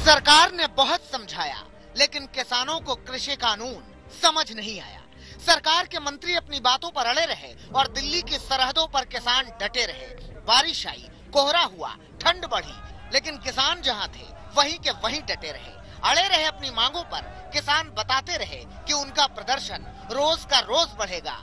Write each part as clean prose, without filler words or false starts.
सरकार ने बहुत समझाया, लेकिन किसानों को कृषि कानून समझ नहीं आया। सरकार के मंत्री अपनी बातों पर अड़े रहे और दिल्ली की सरहदों पर किसान डटे रहे। बारिश आई, कोहरा हुआ, ठंड बढ़ी, लेकिन किसान जहां थे वहीं के वहीं डटे रहे, अड़े रहे अपनी मांगों पर। किसान बताते रहे कि उनका प्रदर्शन रोज का रोज बढ़ेगा।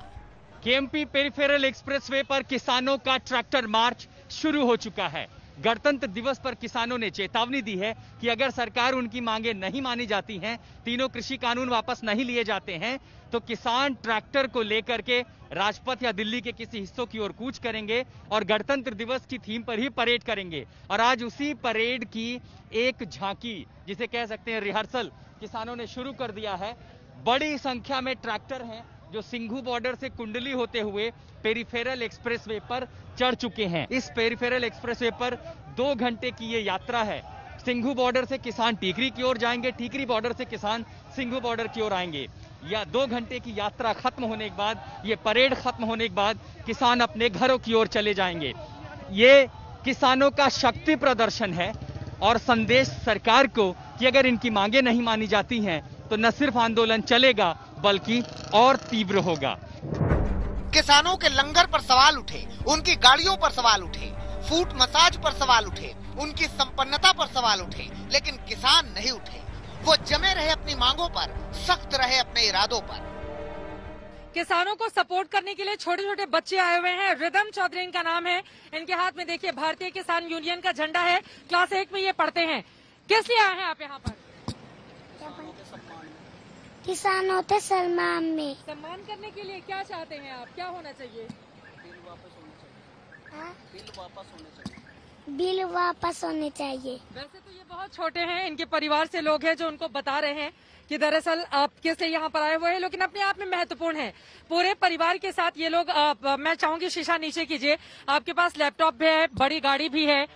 केएमपी पेरिफेरल एक्सप्रेसवे पर किसानों का ट्रैक्टर मार्च शुरू हो चुका है। गणतंत्र दिवस पर किसानों ने चेतावनी दी है कि अगर सरकार उनकी मांगे नहीं मानी जाती हैं, तीनों कृषि कानून वापस नहीं लिए जाते हैं, तो किसान ट्रैक्टर को लेकर के राजपथ या दिल्ली के किसी हिस्सों की ओर कूच करेंगे और गणतंत्र दिवस की थीम पर ही परेड करेंगे। और आज उसी परेड की एक झांकी, जिसे कह सकते हैं रिहर्सल, किसानों ने शुरू कर दिया है। बड़ी संख्या में ट्रैक्टर हैं जो सिंघू बॉर्डर से कुंडली होते हुए पेरिफेरल एक्सप्रेसवे पर चढ़ चुके हैं। इस पेरिफेरल एक्सप्रेसवे पर 2 घंटे की ये यात्रा है। सिंघू बॉर्डर से किसान टीकरी की ओर जाएंगे, टीकरी बॉर्डर से किसान सिंघू बॉर्डर की ओर आएंगे। या 2 घंटे की यात्रा खत्म होने के बाद, ये परेड खत्म होने के बाद किसान अपने घरों की ओर चले जाएंगे। ये किसानों का शक्ति प्रदर्शन है और संदेश सरकार को कि अगर इनकी मांगे नहीं मानी जाती हैं तो न सिर्फ आंदोलन चलेगा बल्कि और तीव्र होगा। किसानों के लंगर पर सवाल उठे, उनकी गाड़ियों पर सवाल उठे, फूट मसाज पर सवाल उठे, उनकी संपन्नता पर सवाल उठे, लेकिन किसान नहीं उठे। वो जमे रहे अपनी मांगों पर, सख्त रहे अपने इरादों पर। किसानों को सपोर्ट करने के लिए छोटे छोटे बच्चे आए हुए हैं। रिदम चौधरी इनका नाम है। इनके हाथ में देखिए भारतीय किसान यूनियन का झंडा है। क्लास 1 में ये पढ़ते हैं। किस लिए आए हैं आप यहाँ पर? किसानों के सम्मान में। सम्मान करने के लिए क्या चाहते हैं आप? क्या होना चाहिए? बिल वापस होने चाहिए। वैसे तो ये बहुत छोटे हैं, इनके परिवार से लोग हैं जो उनको बता रहे हैं कि दरअसल आप किस लिए यहाँ पर आए हुए हैं, लेकिन अपने आप में महत्वपूर्ण है। पूरे परिवार के साथ ये लोग मैं चाहूंगी शीशा नीचे कीजिए। आपके पास लैपटॉप भी है, बड़ी गाड़ी भी है।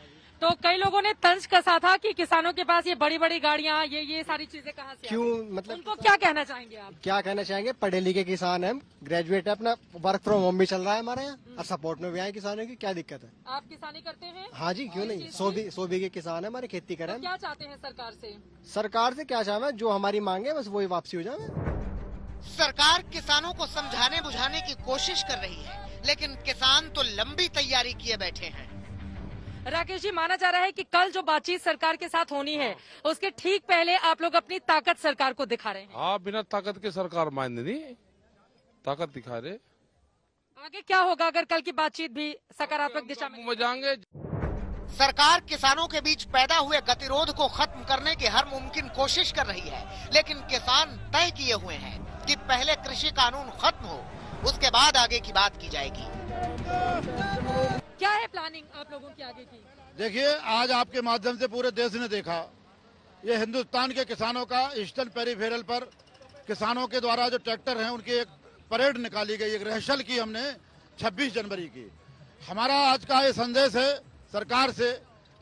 तो कई लोगों ने तंज कसा था कि किसानों के पास ये बड़ी बड़ी गाड़ियां, ये सारी चीजें कहाँ से क्यों, मतलब उनको क्या कहना चाहेंगे आप? क्या कहना चाहेंगे? पढ़े लिखे किसान हैं, ग्रेजुएट है, अपना वर्क फ्रॉम होम भी चल रहा है हमारे यहाँ और सपोर्ट में भी आए किसानों की। क्या दिक्कत है? आप किसानी करते हैं? हाँ जी, क्यों नहीं। 100 बीघे किसान है हमारे, खेती करें। तो क्या चाहते हैं सरकार से? सरकार से क्या चाहे, जो हमारी मांगे बस वही वापसी हो जाए। सरकार किसानों को समझाने बुझाने की कोशिश कर रही है, लेकिन किसान तो लंबी तैयारी किए बैठे हैं। राकेश जी, माना जा रहा है कि कल जो बातचीत सरकार के साथ होनी है उसके ठीक पहले आप लोग अपनी ताकत सरकार को दिखा रहे हैं। हाँ, बिना ताकत के सरकार मायने नहीं, ताकत दिखा रहे। आगे क्या होगा अगर कल की बातचीत भी सकारात्मक दिशा में जाएंगे? सरकार किसानों के बीच पैदा हुए गतिरोध को खत्म करने की हर मुमकिन कोशिश कर रही है, लेकिन किसान तय किए हुए हैं कि पहले कृषि कानून खत्म हो, उसके बाद आगे की बात की जाएगी। क्या है प्लानिंग आप लोगों की आगे की? देखिए, आज आपके माध्यम से पूरे देश ने देखा, ये हिंदुस्तान के किसानों का ईस्टर्न पेरिफेरल पर किसानों के द्वारा जो ट्रैक्टर हैं उनकी एक परेड निकाली गई, एक रिहर्सल की हमने 26 जनवरी की। हमारा आज का ये संदेश है सरकार से,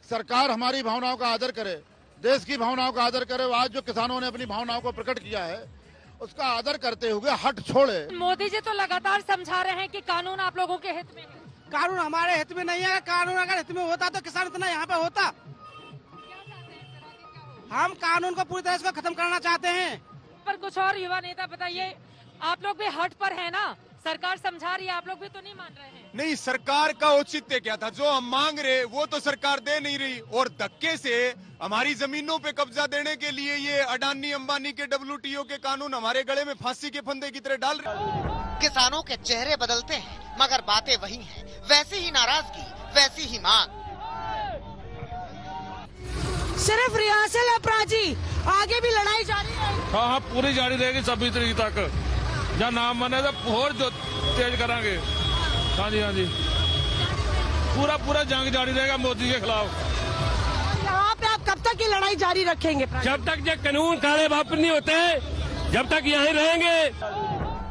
सरकार हमारी भावनाओं का आदर करे, देश की भावनाओं का आदर करे। आज जो किसानों ने अपनी भावनाओं को प्रकट किया है उसका आदर करते हुए हट छोड़े। मोदी जी तो लगातार समझा रहे हैं कि कानून आप लोगों के हित में है। कानून हमारे हित में नहीं है। कानून अगर हित में होता तो किसान इतना यहाँ पे होता। हम कानून को पूरी तरह से खत्म करना चाहते हैं। पर कुछ और युवा नेता बताइए, आप लोग भी हट पर है ना? सरकार समझा रही है, आप लोग भी तो नहीं मान रहे हैं। नहीं, सरकार का औचित्य क्या था? जो हम मांग रहे वो तो सरकार दे नहीं रही, और धक्के से हमारी जमीनों पे कब्जा देने के लिए ये अडानी अंबानी के WTO के कानून हमारे गले में फांसी के फंदे की तरह डाल रहे। किसानों के चेहरे बदलते हैं मगर बातें वही हैं, वैसी ही नाराजगी, वैसी ही मांग। सिर्फ रिहर्सल है प्राची, आगे भी लड़ाई जारी है। हाँ, पूरी जारी रहेगी 26 तारीख तक। जब नाम बने तो और जो तेज करांगे। हाँ जी, पूरा जंग जारी रहेगा मोदी के खिलाफ। यहाँ पे आप कब तक ये लड़ाई जारी रखेंगे? जब तक ये कानून काले वापस नहीं होते, जब तक यहीं रहेंगे।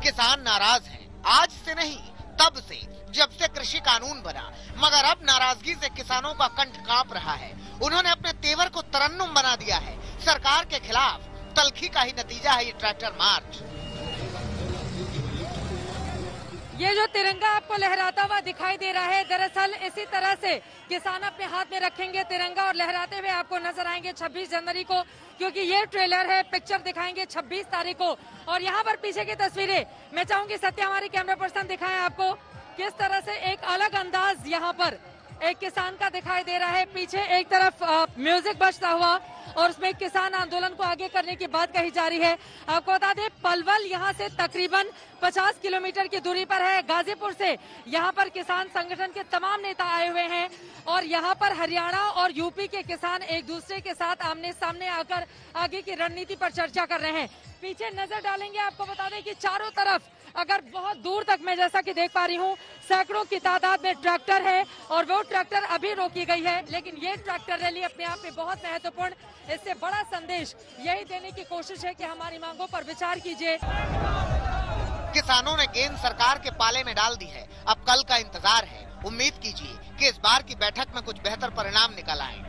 किसान नाराज हैं, आज से नहीं तब से, जब से कृषि कानून बना। मगर अब नाराजगी से किसानों का कंठ कांप रहा है। उन्होंने अपने तेवर को तरन्नुम बना दिया है। सरकार के खिलाफ तल्खी का ही नतीजा है ये ट्रैक्टर मार्च। ये जो तिरंगा आपको लहराता हुआ दिखाई दे रहा है, दरअसल इसी तरह से किसान अपने हाथ में रखेंगे तिरंगा और लहराते हुए आपको नजर आएंगे 26 जनवरी को, क्योंकि ये ट्रेलर है, पिक्चर दिखाएंगे 26 तारीख को। और यहाँ पर पीछे की तस्वीरें मैं चाहूंगी सत्या हमारे कैमरा पर्सन दिखाएं आपको किस तरह से एक अलग अंदाज यहाँ पर एक किसान का दिखाई दे रहा है। पीछे एक तरफ म्यूजिक बजता हुआ और उसमें किसान आंदोलन को आगे करने की बात कही जा रही है। आपको बता दें पलवल यहाँ से तकरीबन 50 किलोमीटर की दूरी पर है। गाजीपुर से यहाँ पर किसान संगठन के तमाम नेता आए हुए हैं और यहाँ पर हरियाणा और यूपी के किसान एक दूसरे के साथ आमने सामने आकर आगे की रणनीति पर चर्चा कर रहे हैं। पीछे नजर डालेंगे, आपको बता दें कि चारों तरफ अगर बहुत दूर तक मैं जैसा कि देख पा रही हूँ सैकड़ों की तादाद में ट्रैक्टर है और वो ट्रैक्टर अभी रोकी गई है, लेकिन ये ट्रैक्टर रैली अपने आप में बहुत महत्वपूर्ण, इससे बड़ा संदेश यही देने की कोशिश है कि हमारी मांगों पर विचार कीजिए। किसानों ने गेंद सरकार के पाले में डाल दी है, अब कल का इंतजार है। उम्मीद कीजिए कि इस बार की बैठक में कुछ बेहतर परिणाम निकल आए।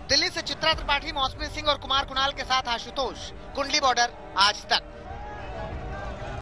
दिल्ली से चित्रा त्रिपाठी, मौसमी सिंह और कुमार कुणाल के साथ आशुतोष, कुंडली बॉर्डर, आज तक।